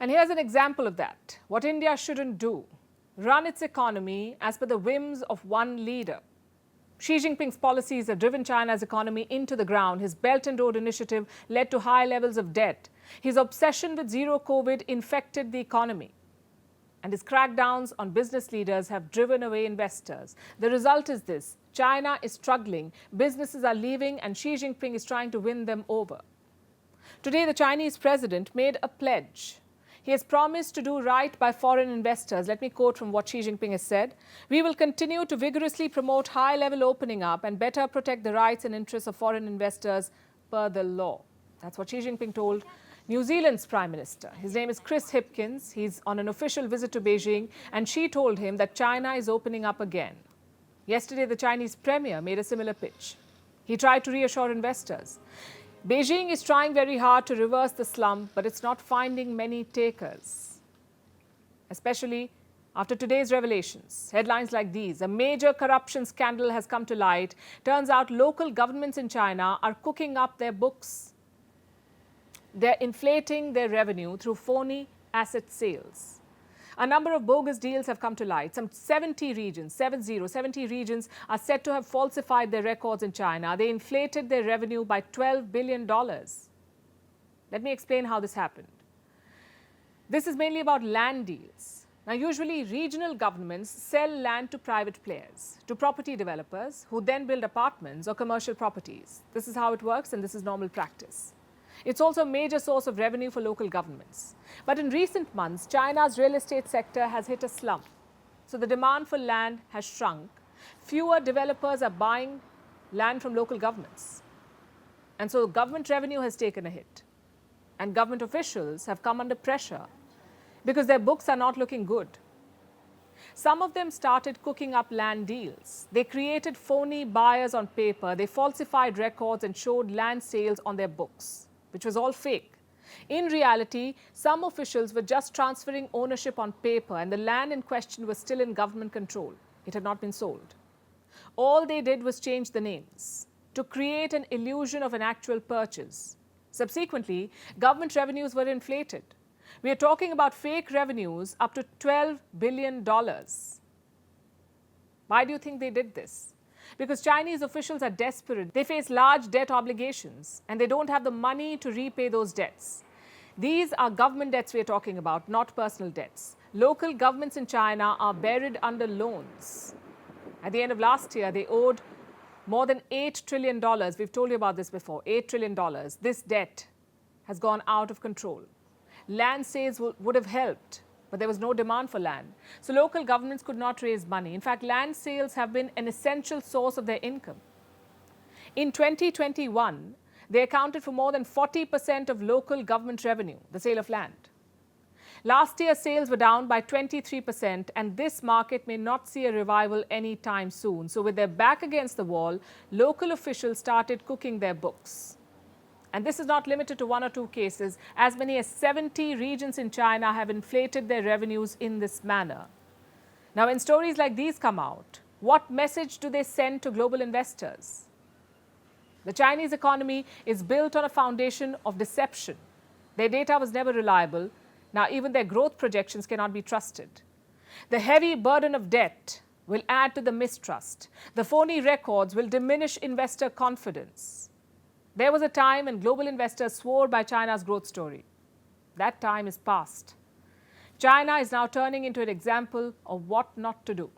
And here's an example of that. What India shouldn't do: run its economy as per the whims of one leader. Xi Jinping's policies have driven China's economy into the ground. His Belt and Road Initiative led to high levels of debt. His obsession with zero COVID infected the economy. And his crackdowns on business leaders have driven away investors. The result is this: China is struggling, businesses are leaving, and Xi Jinping is trying to win them over. Today, the Chinese president made a pledge. He has promised to do right by foreign investors. Let me quote from what Xi Jinping has said. "We will continue to vigorously promote high-level opening up and better protect the rights and interests of foreign investors per the law." That's what Xi Jinping told New Zealand's Prime Minister. His name is Chris Hipkins. He's on an official visit to Beijing, and Xi told him that China is opening up again. Yesterday, the Chinese premier made a similar pitch. He tried to reassure investors. Beijing is trying very hard to reverse the slump, but it's not finding many takers. Especially after today's revelations. Headlines like these: a major corruption scandal has come to light. Turns out local governments in China are cooking up their books. They're inflating their revenue through phony asset sales. A number of bogus deals have come to light. Some 70 regions are said to have falsified their records in China. They inflated their revenue by $12 billion. Let me explain how this happened. This is mainly about land deals. Now, usually regional governments sell land to private players, to property developers, who then build apartments or commercial properties. This is how it works, and this is normal practice. It's also a major source of revenue for local governments. But in recent months, China's real estate sector has hit a slump. So the demand for land has shrunk. Fewer developers are buying land from local governments. And so government revenue has taken a hit. And government officials have come under pressure because their books are not looking good. Some of them started cooking up land deals. They created phony buyers on paper. They falsified records and showed land sales on their books, which was all fake. In reality, some officials were just transferring ownership on paper, and the land in question was still in government control. It had not been sold. All they did was change the names to create an illusion of an actual purchase. Subsequently, government revenues were inflated. We are talking about fake revenues up to $12 billion. Why do you think they did this? Because Chinese officials are desperate. They face large debt obligations, and they don't have the money to repay those debts. These are government debts we are talking about, not personal debts. Local governments in China are buried under loans. At the end of last year, they owed more than $8 trillion. We've told you about this before, $8 trillion. This debt has gone out of control. Land sales would have helped, but there was no demand for land. So local governments could not raise money. In fact, land sales have been an essential source of their income. In 2021, they accounted for more than 40% of local government revenue, the sale of land. Last year, sales were down by 23%, and this market may not see a revival anytime soon. So with their back against the wall, local officials started cooking their books. And this is not limited to one or two cases. As many as 70 regions in China have inflated their revenues in this manner. Now, when stories like these come out, what message do they send to global investors? The Chinese economy is built on a foundation of deception. Their data was never reliable. Now, even their growth projections cannot be trusted. The heavy burden of debt will add to the mistrust. The phony records will diminish investor confidence. There was a time when global investors swore by China's growth story. That time is past. China is now turning into an example of what not to do.